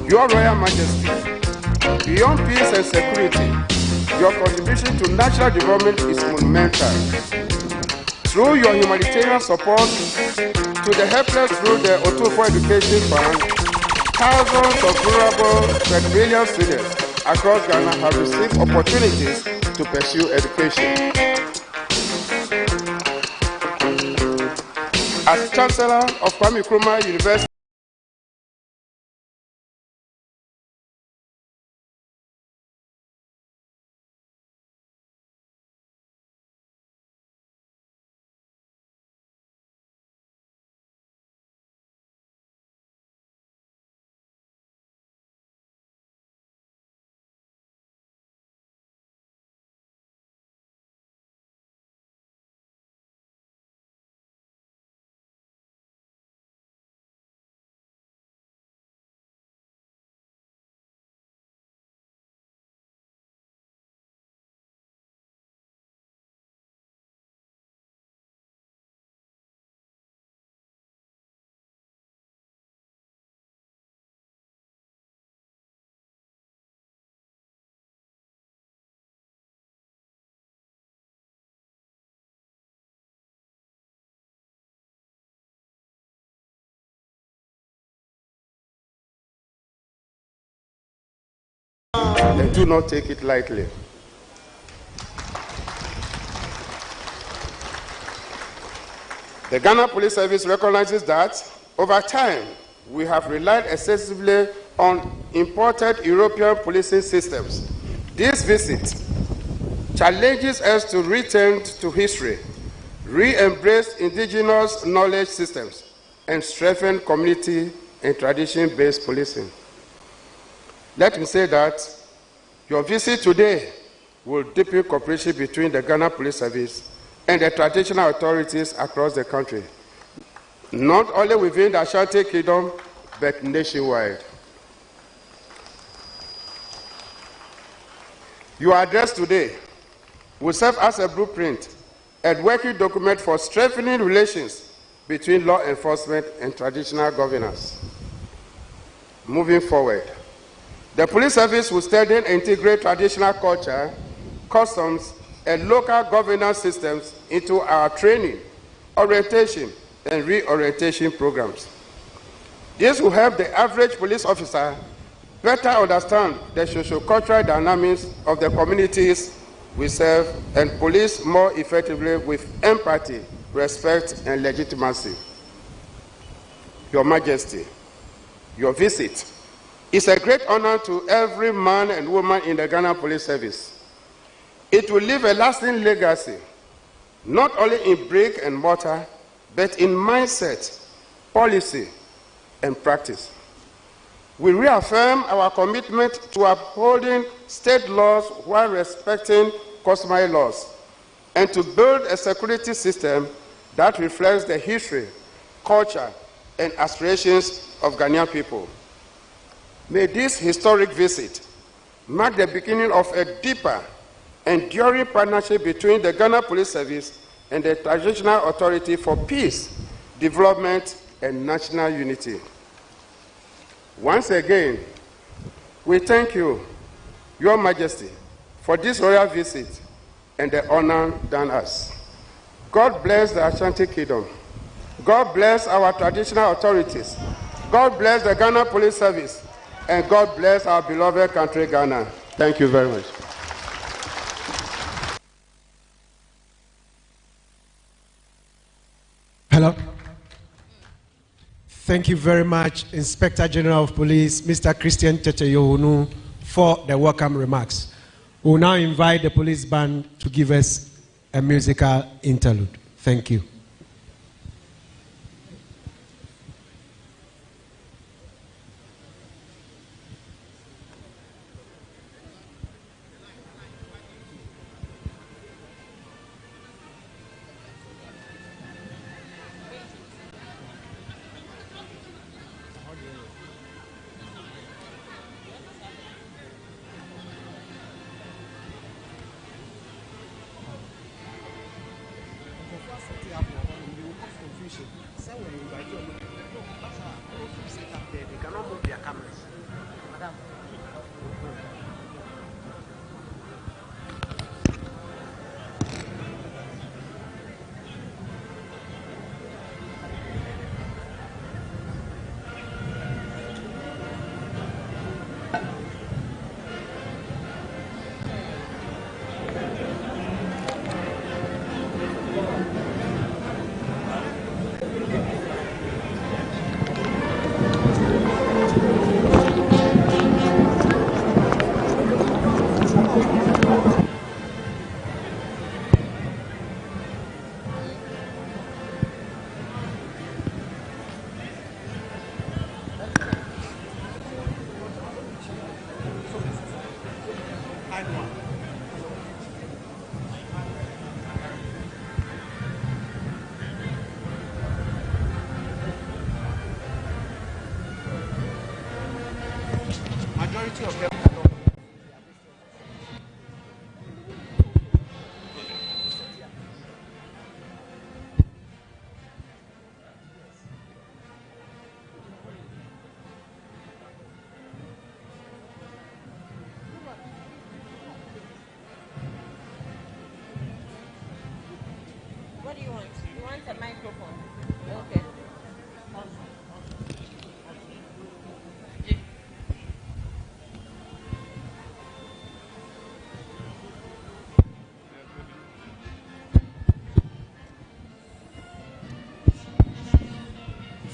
Your Royal Majesty, beyond peace and security, your contribution to national development is monumental. Through your humanitarian support to the helpless through the Otufo Education Fund, thousands of vulnerable but brilliant students across Ghana have received opportunities to pursue education. As Chancellor of Kwame Nkrumah University, and do not take it lightly. The Ghana Police Service recognizes that over time we have relied excessively on imported European policing systems. This visit challenges us to return to history, re-embrace indigenous knowledge systems, and strengthen community and tradition-based policing. Let me say that your visit today will deepen cooperation between the Ghana Police Service and the traditional authorities across the country, not only within the Ashanti Kingdom, but nationwide. Your address today will serve as a blueprint and working document for strengthening relations between law enforcement and traditional governance. Moving forward, the police service will study and integrate traditional culture, customs, and local governance systems into our training, orientation, and reorientation programs. This will help the average police officer better understand the socio-cultural dynamics of the communities we serve and police more effectively with empathy, respect, and legitimacy. Your Majesty, your visit is a great honor to every man and woman in the Ghana Police Service. It will leave a lasting legacy, not only in brick and mortar, but in mindset, policy, and practice. We reaffirm our commitment to upholding state laws while respecting customary laws, and to build a security system that reflects the history, culture, and aspirations of Ghanaian people. May this historic visit mark the beginning of a deeper, enduring partnership between the Ghana Police Service and the Transitional Authority for Peace, Development, and National Unity. Once again, we thank you, Your Majesty, for this royal visit and the honor done us. God bless the Ashanti Kingdom. God bless our traditional authorities. God bless the Ghana Police Service. And God bless our beloved country, Ghana. Thank you very much. Hello. Thank you very much, Inspector General of Police, Mr. Christian Teteyohunu, for the welcome remarks. We will now invite the police band to give us a musical interlude. Thank you. Up. Majority of them. What do you want? You want a microphone? Okay.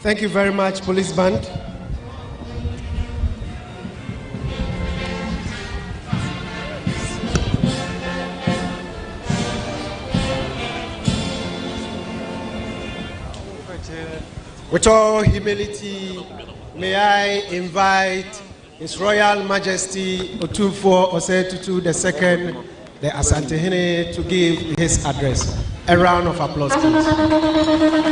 Thank you very much, Police Band. With all humility, may I invite His Royal Majesty Otumfuo Osei-Tutu II, the Asantehene, to give his address. A round of applause, please.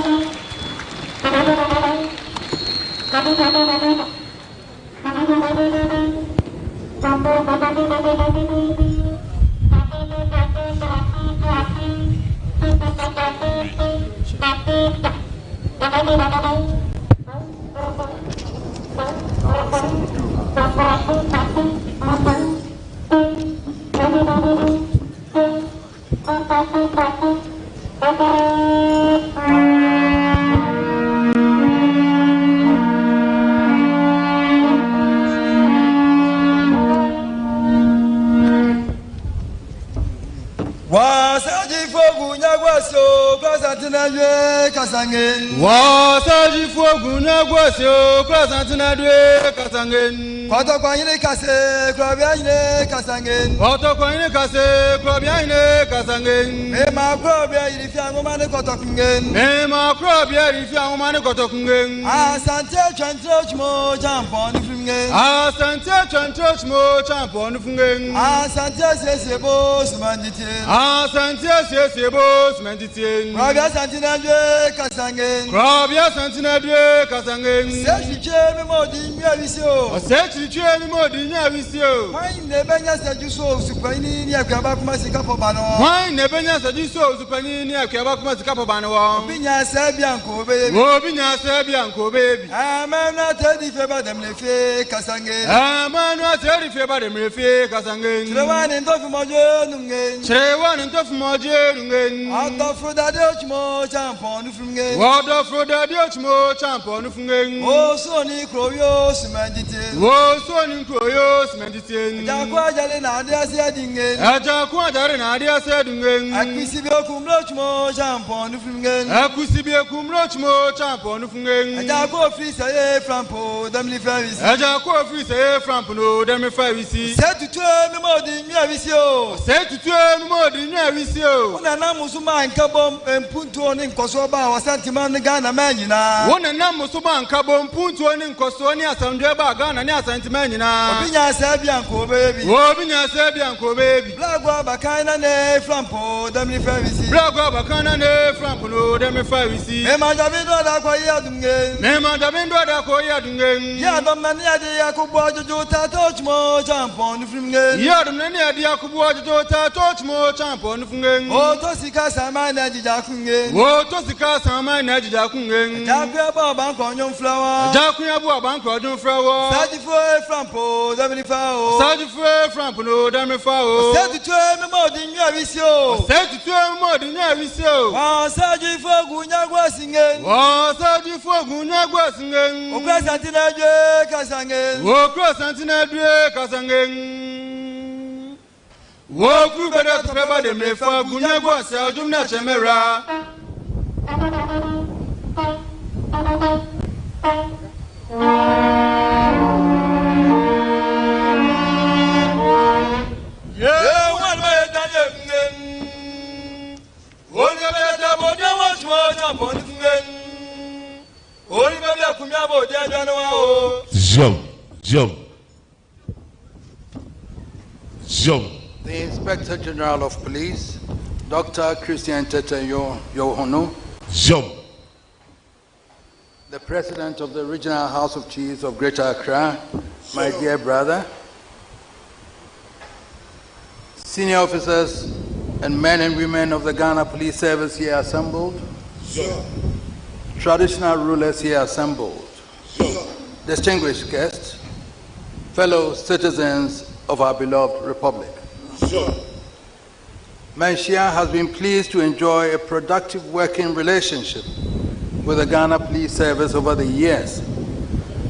Frampuno, Damifao. Satisfy Frampuno, Damifao. Set to 2 more than Yavisio. Set to 2 more than Yavisio. Satisfy Gunyagua singing. Satisfy Gunyagua singing. O Casantina Casangan. O Casantina Casangan. O Kubera Traba de Mefa Gunyagua Sajumna Chamera. Yeah, one way that only a better body was more than only a Kumabo, Jano. The Inspector General of Police, Dr. Christian Tete Yohonu. The President of the Regional House of Chiefs of Greater Accra, my dear brother. Senior officers and men and women of the Ghana Police Service here assembled. Traditional rulers here assembled. Distinguished guests, fellow citizens of our beloved Republic. Manshia has been pleased to enjoy a productive working relationship with the Ghana Police Service over the years.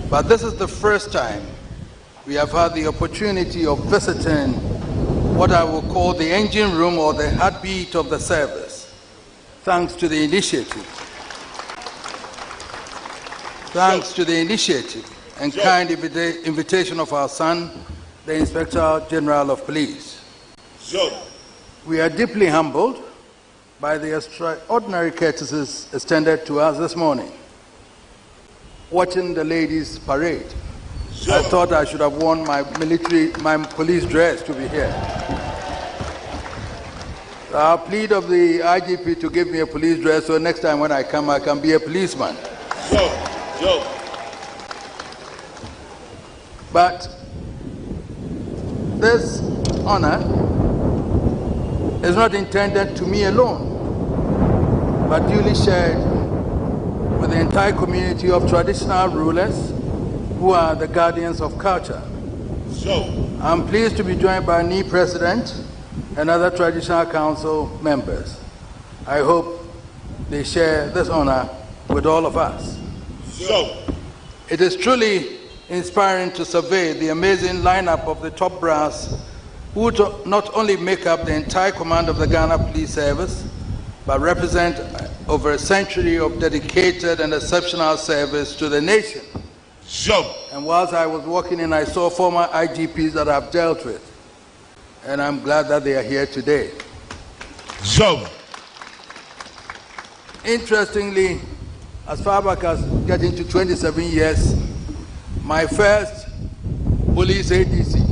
But this is the first time we have had the opportunity of visiting what I will call the engine room or the heartbeat of the service, thanks to the initiative. Thanks to the initiative and kind invitation of our son, the Inspector General of Police. We are deeply humbled by the extraordinary courtesies extended to us this morning. Watching the ladies parade, I thought I should have worn my police dress to be here. I'll plead of the IGP to give me a police dress so next time when I come, I can be a policeman. But this honor is not intended to me alone, but duly shared with the entire community of traditional rulers who are the guardians of culture. I'm pleased to be joined by NI President and other traditional council members. I hope they share this honor with all of us. It is truly inspiring to survey the amazing lineup of the top brass who not only make up the entire command of the Ghana Police Service, but represent over a century of dedicated and exceptional service to the nation. And whilst I was walking in, I saw former IGPs that I've dealt with, and I'm glad that they are here today. Interestingly, as far back as getting to 27 years, my first police ADC,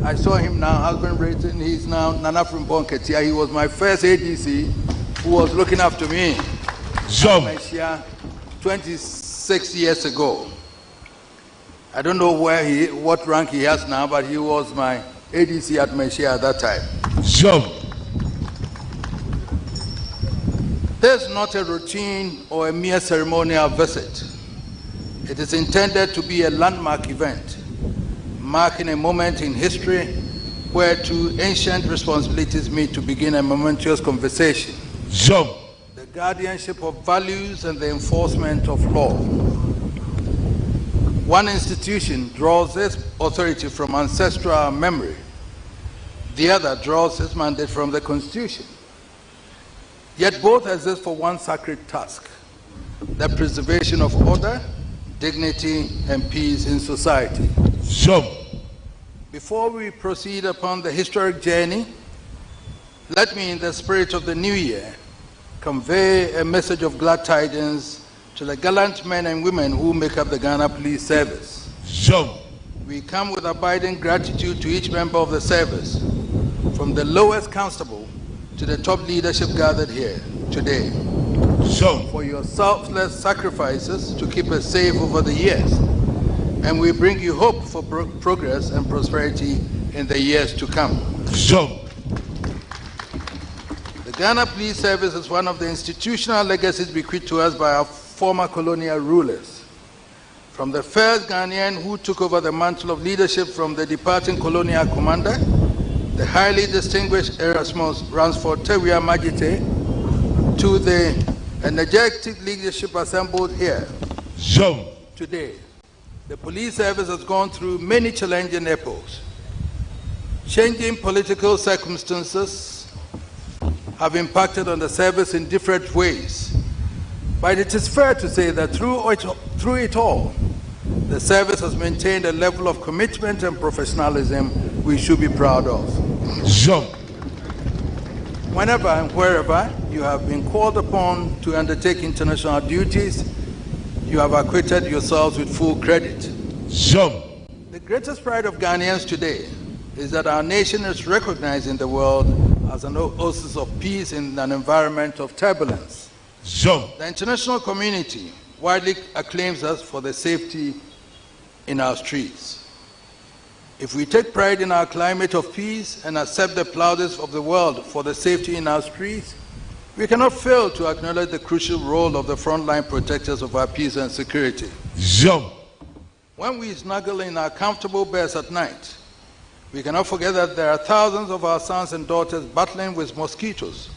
I saw him now, husband rating, he's now Nana from Bonketia. He was my first ADC who was looking after me. 26 years ago. I don't know what rank he has now, but he was my ADC at Manshia at that time. This is not a routine or a mere ceremonial visit. It is intended to be a landmark event, marking a moment in history where two ancient responsibilities meet to begin a momentous conversation. The guardianship of values and the enforcement of law. One institution draws its authority from ancestral memory. The other draws its mandate from the Constitution. Yet both exist for one sacred task: the preservation of order, dignity, and peace in society. Before we proceed upon the historic journey, let me, in the spirit of the new year, convey a message of glad tidings to the gallant men and women who make up the Ghana Police Service. We come with abiding gratitude to each member of the service, from the lowest constable to the top leadership gathered here today, for your selfless sacrifices to keep us safe over the years. And we bring you hope for progress and prosperity in the years to come. The Ghana Police Service is one of the institutional legacies bequeathed to us by our former colonial rulers. from the first Ghanaian who took over the mantle of leadership from the departing colonial commander, the highly distinguished Erasmus Ransford Tewia Magite, to the energetic leadership assembled here today. The police service has gone through many challenging epochs. Changing political circumstances have impacted on the service in different ways. But it is fair to say that through it all, the service has maintained a level of commitment and professionalism we should be proud of. Whenever and wherever you have been called upon to undertake international duties, you have acquitted yourselves with full credit. The greatest pride of Ghanaians today is that our nation is recognized in the world as an oasis of peace in an environment of turbulence. The international community widely acclaims us for the safety in our streets. If we take pride in our climate of peace and accept the plaudits of the world for the safety in our streets, we cannot fail to acknowledge the crucial role of the frontline protectors of our peace and security. When we snuggle in our comfortable beds at night, we cannot forget that there are thousands of our sons and daughters battling with mosquitoes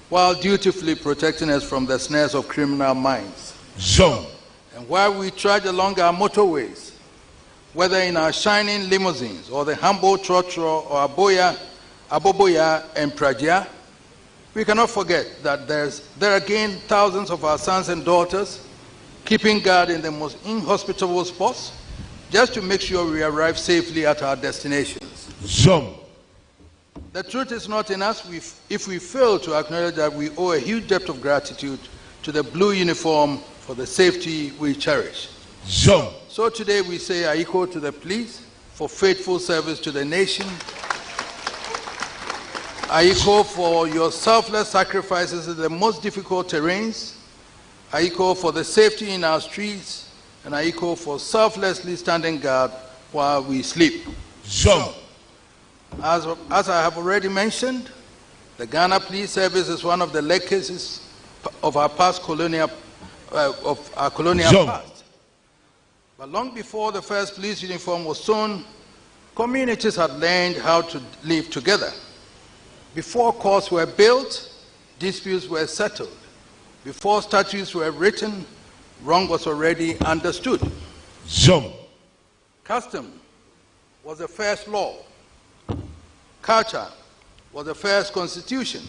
while dutifully protecting us from the snares of criminal minds. And while we trudge along our motorways, whether in our shining limousines or the humble trotro or aboboya and praja, we cannot forget that there are again thousands of our sons and daughters keeping guard in the most inhospitable spots just to make sure we arrive safely at our destinations. The truth is not in us if we fail to acknowledge that we owe a huge debt of gratitude to the blue uniform for the safety we cherish. So today we say Aiko to the police for faithful service to the nation. Aiko for your selfless sacrifices in the most difficult terrains. Aiko for the safety in our streets. And Aiko for selflessly standing guard while we sleep. As I have already mentioned, the Ghana Police Service is one of the legacies of our colonial past. But long before the first police uniform was sewn, communities had learned how to live together. Before courts were built, disputes were settled. Before statutes were written, wrong was already understood. Custom was the first law. Culture was the first constitution.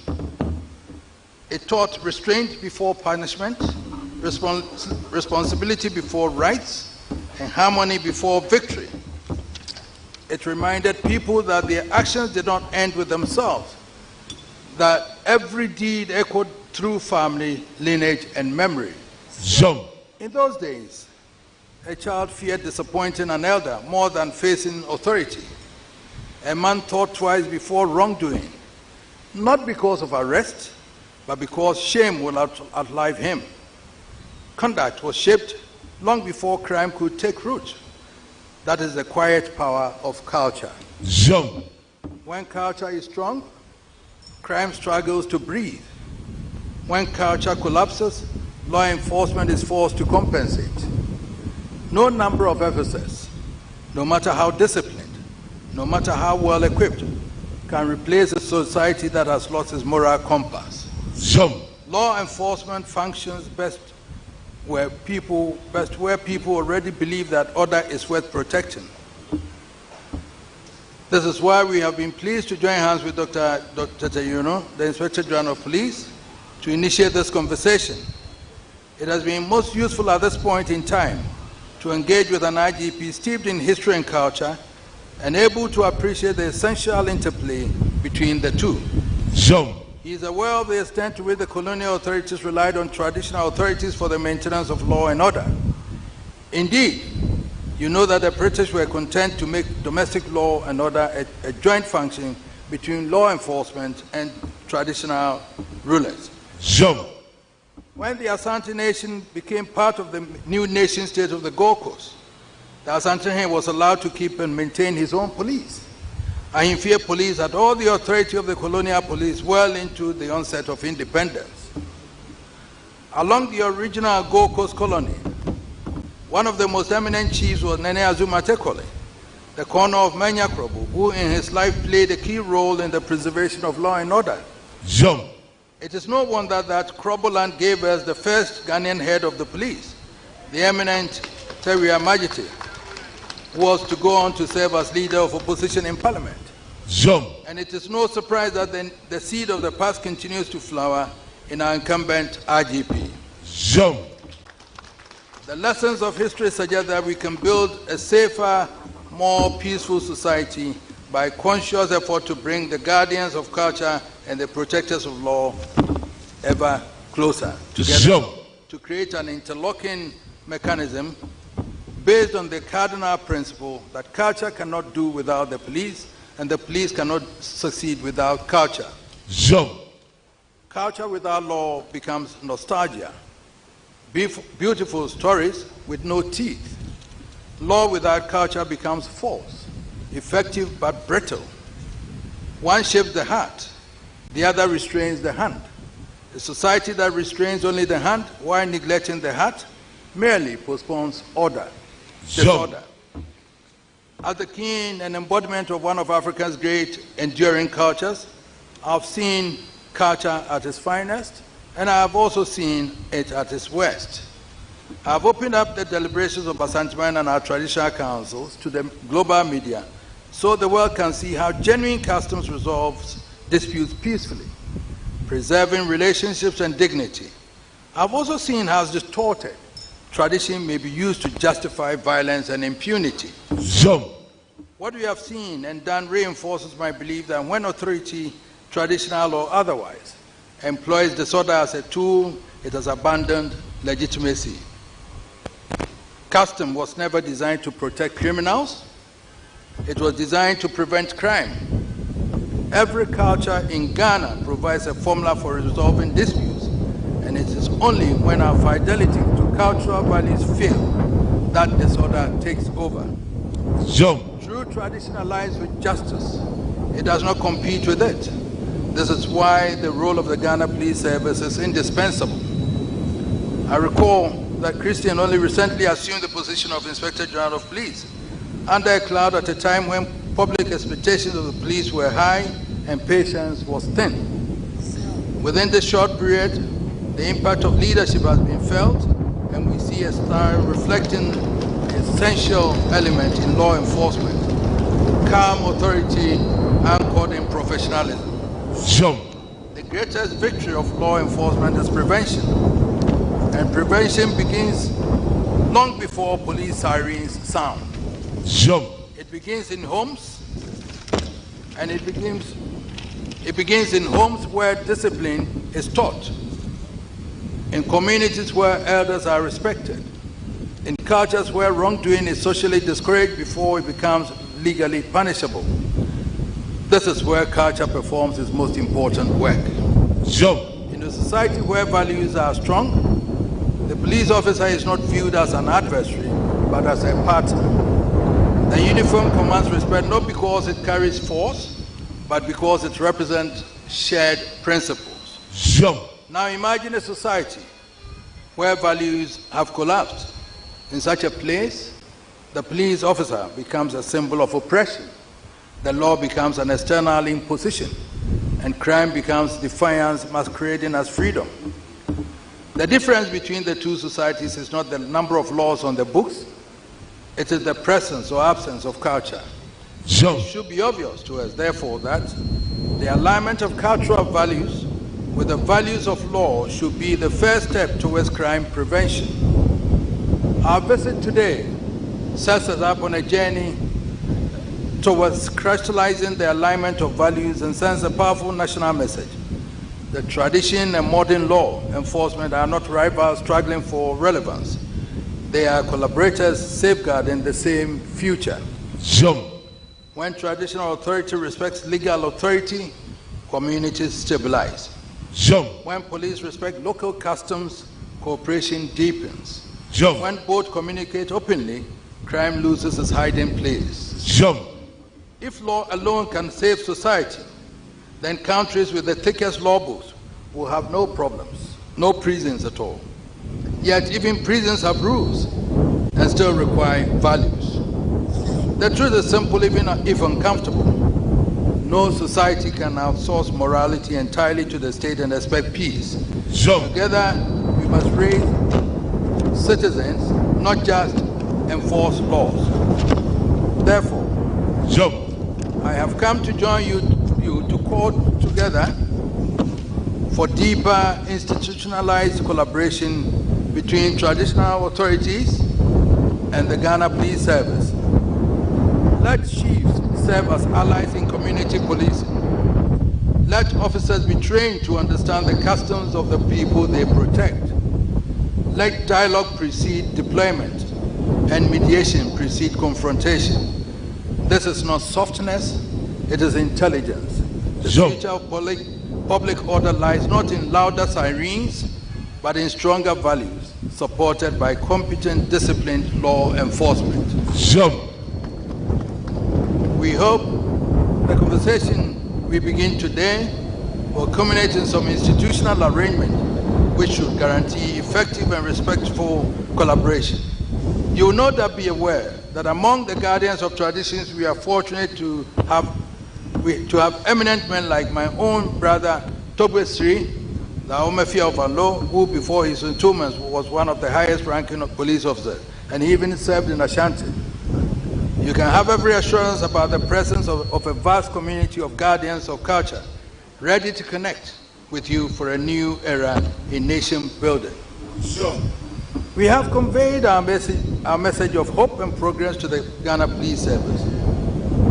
It taught restraint before punishment, responsibility before rights, and harmony before victory. It reminded people that their actions did not end with themselves, that every deed echoed through family, lineage, and memory. In those days, a child feared disappointing an elder more than facing authority. A man thought twice before wrongdoing, not because of arrest, but because shame will outlive him. Conduct was shaped long before crime could take root. That is the quiet power of culture. When culture is strong, crime struggles to breathe. When culture collapses, law enforcement is forced to compensate. No number of officers, no matter how disciplined, no matter how well equipped, can replace a society that has lost its moral compass. Law enforcement functions best where people already believe that order is worth protecting. This is why we have been pleased to join hands with Dr. Tayuno, the Inspector General of Police, to initiate this conversation. It has been most useful at this point in time to engage with an IGP steeped in history and culture and able to appreciate the essential interplay between the two. He is aware of the extent to which the colonial authorities relied on traditional authorities for the maintenance of law and order. Indeed, you know that the British were content to make domestic law and order a joint function between law enforcement and traditional rulers. When the Asante Nation became part of the new nation state of the Gold Coast, the Asantehene was allowed to keep and maintain his own police. Ahimfie police had all the authority of the colonial police well into the onset of independence. Along the original Gold Coast colony, One of the most eminent chiefs was Nene Azuma Tekole, the corner of Menya Krobo, who in his life played a key role in the preservation of law and order. Jump. It is no wonder that Kroboland gave us the first Ghanaian head of the police, the eminent Teria Majite, who was to go on to serve as leader of opposition in parliament. Jump. And it is no surprise that the seed of the past continues to flower in our incumbent RGP. Jump. The lessons of history suggest that we can build a safer, more peaceful society by conscious effort to bring the guardians of culture and the protectors of law ever closer together. Jump. To create an interlocking mechanism based on the cardinal principle that culture cannot do without the police and the police cannot succeed without culture. Jump. Culture without law becomes nostalgia. Beautiful stories with no teeth. Law without culture becomes false, effective but brittle. One shapes the heart, the other restrains the hand. A society that restrains only the hand while neglecting the heart merely postpones order, disorder. As the king and embodiment of one of Africa's great enduring cultures, I've seen culture at its finest, and I have also seen it at its worst. I have opened up the deliberations of Asantehene and our traditional councils to the global media so the world can see how genuine customs resolves disputes peacefully, preserving relationships and dignity. I've also seen how distorted tradition may be used to justify violence and impunity. Jump. What we have seen and done reinforces my belief that when authority, traditional or otherwise, employs disorder as a tool, it has abandoned legitimacy. Custom was never designed to protect criminals. It was designed to prevent crime. Every culture in Ghana provides a formula for resolving disputes, and it is only when our fidelity to cultural values fail that disorder takes over. Jump. True tradition aligns with justice. It does not compete with it. This is why the role of the Ghana Police Service is indispensable. I recall that Christian only recently assumed the position of Inspector General of Police under a cloud at a time when public expectations of the police were high and patience was thin. Within this short period, the impact of leadership has been felt, and we see a style reflecting the essential element in law enforcement: calm authority anchored in professionalism. Jump. The greatest victory of law enforcement is prevention. And prevention begins long before police sirens sound. Jump. It begins in homes, and it begins in homes where discipline is taught, in communities where elders are respected, in cultures where wrongdoing is socially discouraged before it becomes legally punishable. This is where culture performs its most important work. Jump. In a society where values are strong, the police officer is not viewed as an adversary, but as a partner. The uniform commands respect not because it carries force, but because it represents shared principles. Jump. Now imagine a society where values have collapsed. In such a place, the police officer becomes a symbol of oppression. The law becomes an external imposition, and crime becomes defiance masquerading as freedom. The difference between the two societies is not the number of laws on the books, it is the presence or absence of culture. Jump. It should be obvious to us, therefore, that the alignment of cultural values with the values of law should be the first step towards crime prevention. Our visit today sets us up on a journey towards crystallizing the alignment of values and sends a powerful national message. The tradition and modern law enforcement are not rivals struggling for relevance. They are collaborators safeguarding the same future. Jump. When traditional authority respects legal authority, communities stabilize. Jump. When police respect local customs, cooperation deepens. Jump. When both communicate openly, crime loses its hiding place. Jump. If law alone can save society, then countries with the thickest law books will have no problems, no prisons at all. Yet even prisons have rules, and still require values. The truth is simple, even if uncomfortable. No society can outsource morality entirely to the state and expect peace. Together, we must raise citizens, not just enforce laws. Therefore, I have come to join you to call together for deeper institutionalized collaboration between traditional authorities and the Ghana Police Service. Let chiefs serve as allies in community policing. Let officers be trained to understand the customs of the people they protect. Let dialogue precede deployment and mediation precede confrontation. This is not softness, it is intelligence. The future of public order lies not in louder sirens, but in stronger values, supported by competent, disciplined law enforcement. We hope the conversation we begin today will culminate in some institutional arrangement which should guarantee effective and respectful collaboration. You will no doubt be aware that among the guardians of traditions, we are fortunate to have eminent men like my own brother Togwe Sri, the Omefia of Alo, who before his entombment was one of the highest ranking of police officers, and he even served in Ashanti. You can have every assurance about the presence of a vast community of guardians of culture, ready to connect with you for a new era in nation building. We have conveyed our message of hope and progress to the Ghana Police Service.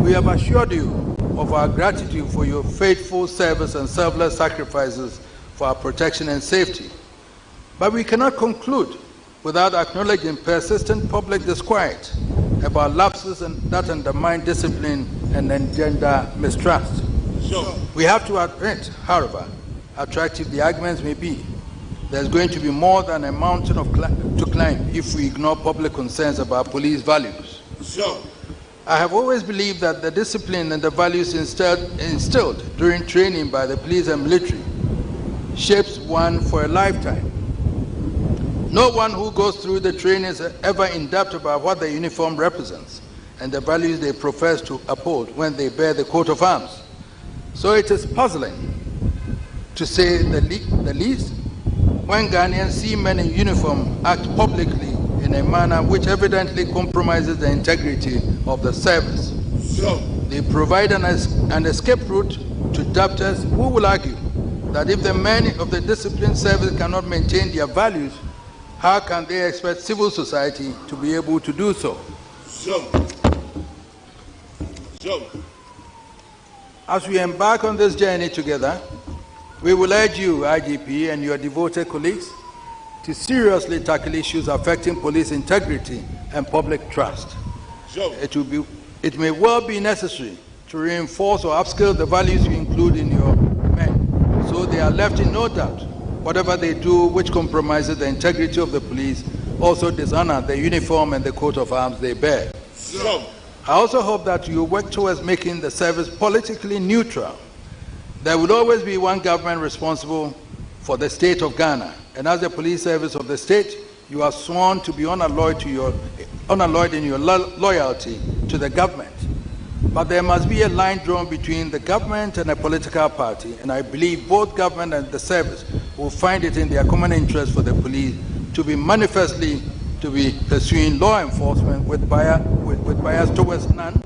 We have assured you of our gratitude for your faithful service and selfless sacrifices for our protection and safety. But we cannot conclude without acknowledging persistent public disquiet about lapses that undermine discipline and engender mistrust. We have to admit, however, attractive the arguments may be, there's going to be more than a mountain to climb if we ignore public concerns about police values. I have always believed that the discipline and the values instilled during training by the police and military shapes one for a lifetime. No one who goes through the training is ever in doubt about what the uniform represents and the values they profess to uphold when they bear the coat of arms. So it is puzzling, to say the least, when Ghanaians see men in uniform act publicly in a manner which evidently compromises the integrity of the service. They provide an escape route to doubters who will argue that if the men of the disciplined service cannot maintain their values, how can they expect civil society to be able to do so? As we embark on this journey together, we will urge you, IGP, and your devoted colleagues to seriously tackle issues affecting police integrity and public trust. It may well be necessary to reinforce or upskill the values you include in your men, so they are left in no doubt. Whatever they do which compromises the integrity of the police also dishonor the uniform and the coat of arms they bear. I also hope that you work towards making the service politically neutral. There will always be one government responsible for the state of Ghana, and as the police service of the state, you are sworn to be unalloyed in your loyalty to the government. But there must be a line drawn between the government and a political party, and I believe both government and the service will find it in their common interest for the police to be manifestly pursuing law enforcement with bias towards none,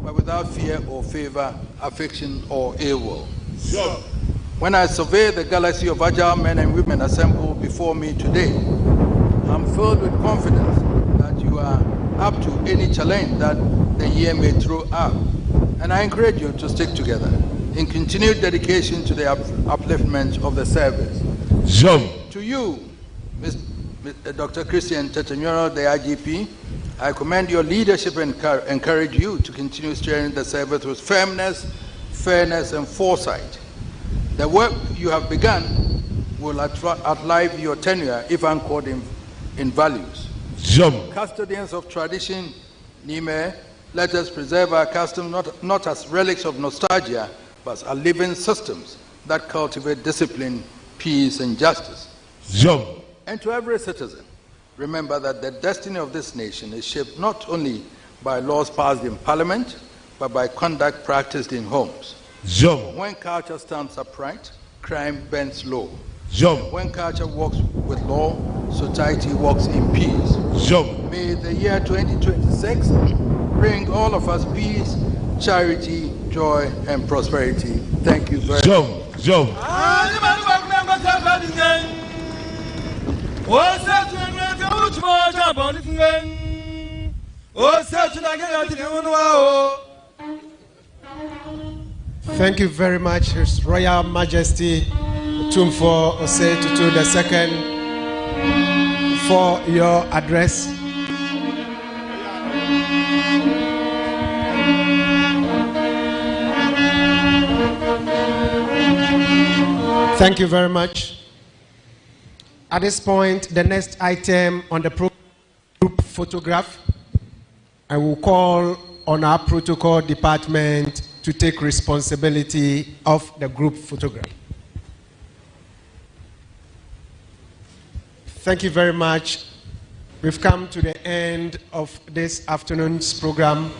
but without fear or favor, affection or ill will. When I survey the galaxy of agile men and women assembled before me today, I'm filled with confidence that you are up to any challenge that the year may throw up. And I encourage you to stick together in continued dedication to the upliftment of the service. To you, Dr. Christian Tetenyoro, the IGP, I commend your leadership and encourage you to continue steering the service with firmness, fairness, and foresight. The work you have begun will outlive your tenure if anchored in values. Custodians of tradition, Nime, let us preserve our customs not as relics of nostalgia, but as living systems that cultivate discipline, peace, and justice. And to every citizen, remember that the destiny of this nation is shaped not only by laws passed in Parliament, but by conduct practiced in homes. When culture stands upright, crime bends low. When culture walks with law, society walks in peace. May the year 2026 bring all of us peace, charity, joy, and prosperity. Thank you very much. Thank you very much, His Royal Majesty Tumfo Osei Tutu II, for your address. Thank you very much. At this point, the next item on the group photograph, I will call on our protocol department to take responsibility of the group photograph. Thank you very much. We've come to the end of this afternoon's program.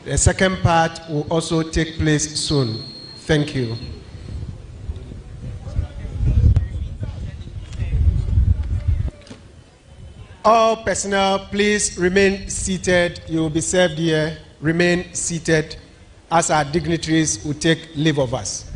The second part will also take place soon. Thank you. All personnel, please remain seated. You will be served here. Remain seated as our dignitaries will take leave of us.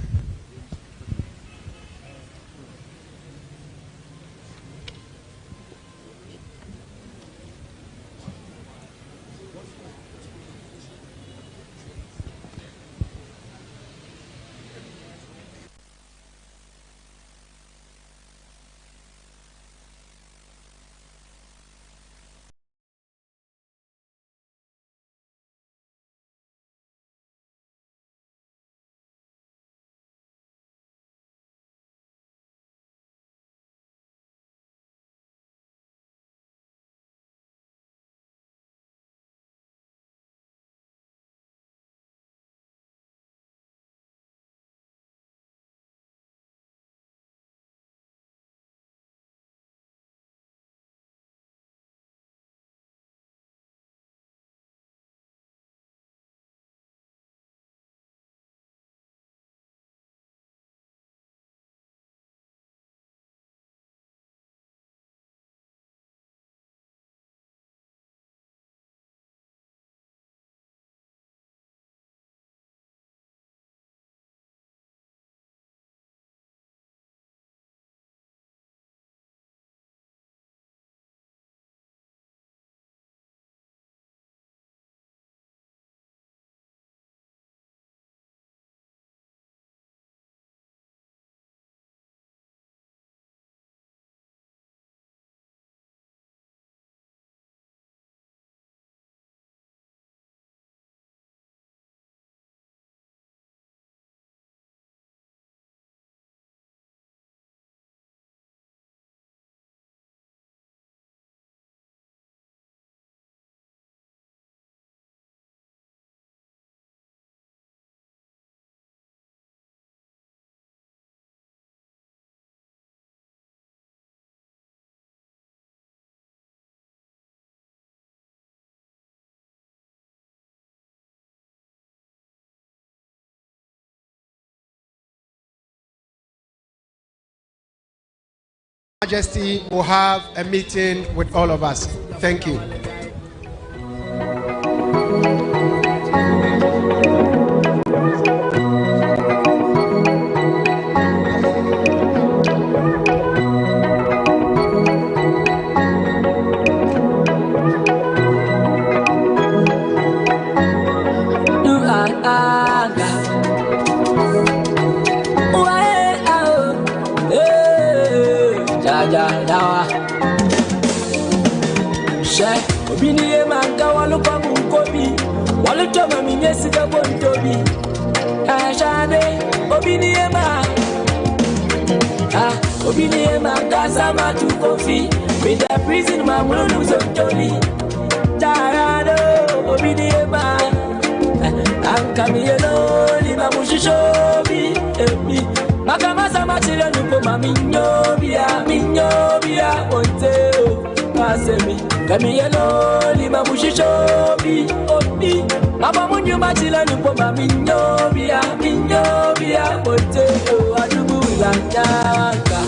Majesty will have a meeting with all of us. Thank you. Obiniye manga walupa munkobi walutoma minyesika bontobi ashade obiniye ma obiniye manga sama tu kofi with the prison mamulu zontoli tarado obiniye ma ankamielo liba mushishobi ebi makamasa machile nuko maminyobia minyobia onteo semi. Kami yellow, lima mushishobi, obi. Mama munyu machila nupo maminyobia, minyobia, poteo, adubu ilanyaka.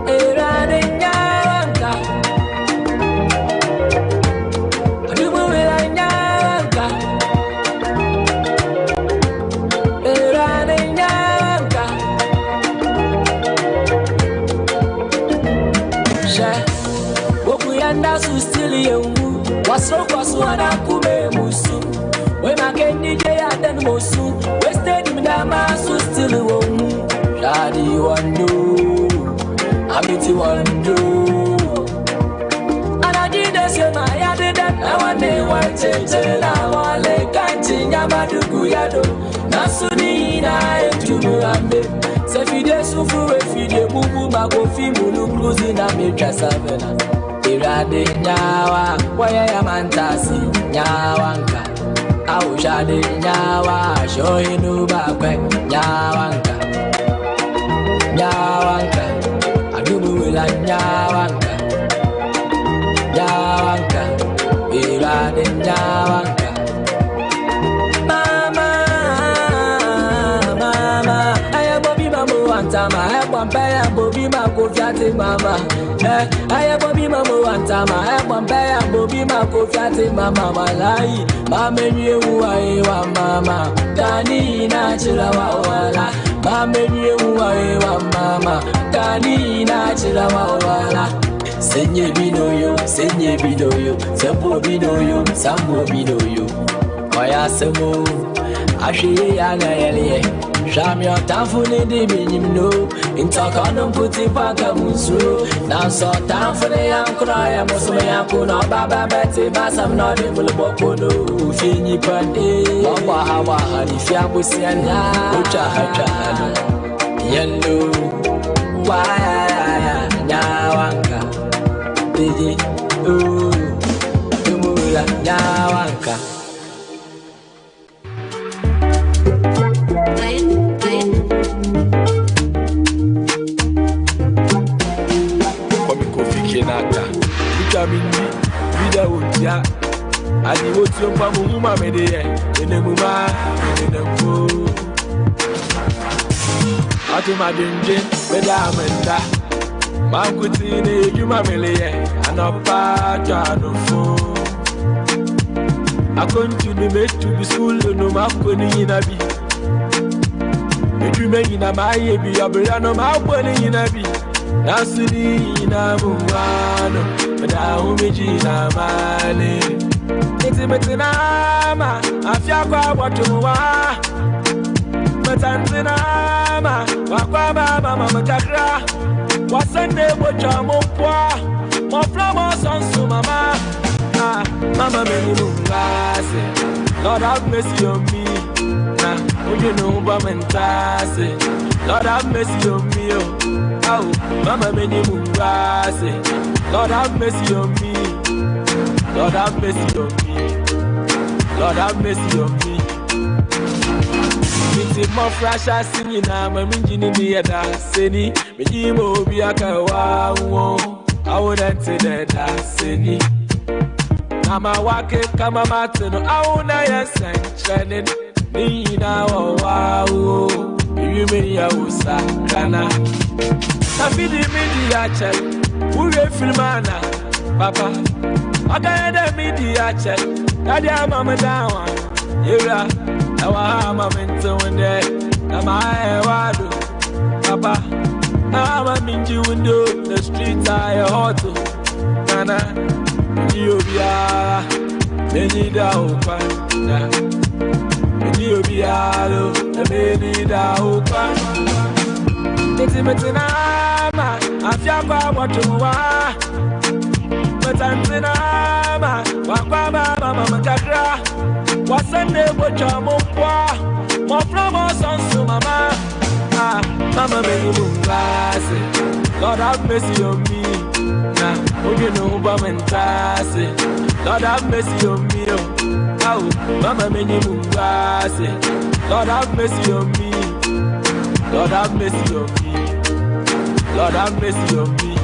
Erade nyaka. Adubu ilanyaka. Erade nyaka. Wokuyanda sustili yewu waso wana kume musu we makendi je aden musu wasted midama sustili womu shadi wando amiti wando anajide sema ya dede na wane wacheche na wale kanchi nyamadugu yado nasuni na etumu ambe sefide sufu efide bubu makofi mulu cruising na metra savena irade nyawa waya ya mantasi nyawanka au shade nyawa shohinu bakwe nyawanka nyawanka adumu wila nyawanka nyawanka irade nyawanka Tama, I want pay Bobby Mako Fiati Mama. I Bobby Mamo and Tama, I want pay Bobby Mako Fiati Mama. Malai, Mamma, you are Mama. Dani Nachila Wala, Mamma, you are Mama. Dani Nachila Wala. Senye Binoyo, Sambo Binoyo, Sambo Binoyo. Oya Samo, Ashi Yana. Shamia Tanfuni di Binimno, in Takanum Puti Pakamusu, now saw Tanfuni and Cry, Musmayakuna, Baba Betty, Bassam, not able to Bokono, Fini Pandi, Baba Hawa, Hanifiabusiana, Ucha, Yellow, Why, Nawanka, Digi, Tumula, Nawanka. Vida utia adi wotio pa muma medeye enemuma enemu atuma denje beda amenda mankuti ne ejuma meleye anopa twanofo akontinue metu bi school no makoni na bi ejuma ina maye bi abira no makoni na bi nasiri na muwano da umiji na male Niti nama afya kwa watu wa Matanzi nama wakwa baba mama kakra Wasende bocha mpwa Mofla mo sonsu mama Mama meni mungase Lord have mercy on me Nah, you know mentase Lord have mercy on me oh Mama meni mungase Lord have mercy on me. Lord have mercy on me. Lord have mercy on me. Miti mo frasha sini na maminjini nieda seni. Mijimo biaka wawo. I wouldn't say that seni. Nama wake kama mateno. I wouldn't yasen trending. Nina wawo. You many ya usa kana. Afidi media check. Ure filmana, papa. Agaya media check. Daddy, mama down. Ira, our mama into one day. Am I wadu, papa? I'm a minji window. The streets are hot. Nana, you be a many daupa. You be a many daupa. It's nama afya kwa watu wa Matanzi nama wakwa baba mama kakra Wasende bocha mpwa Mofla mo sonsu mama Mama meni mungase Lord have mercy on me Nah, you know mentase Lord have mercy on me Mama meni mungase Lord have mercy on me Lord have mercy on me Lord have mercy on me.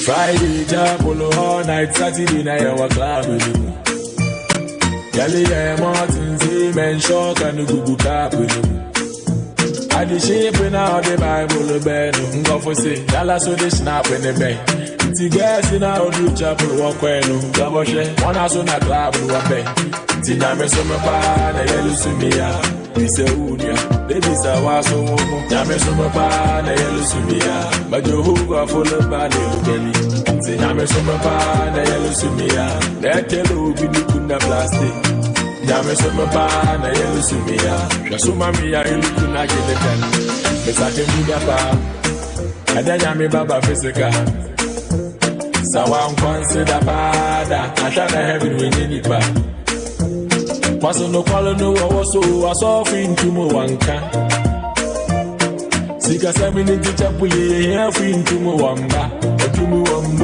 Friday, Japolo, all night, Saturday, night, our club. Kelly, Martin, Zeman, Shock, and the Google Cap. I the shape in our the Bible, bed, go for say, Dallas, so they snap in the bay. It's gas in our new chapel, walk well, double share, one house on a club, who are pay. Tiname summa pa na yelu sumia Dise unia Baby sa waso womo Tiname summa pa na yelu sumia Bajo huga full ba ne lukeli Tiname summa pa na yelu sumia Netelo bidi kuna plastic Tiname summa pa na yelu sumia Shasuma miya ilu kuna kinekan Mesake muda pa Adanya mi baba fisika Sawa consider pada Atana heaven winini pa Paso no kwalo no waso asofi ntumo wanka Sika 7 teacher puli ya fi ntumo wamba Ntumo wamba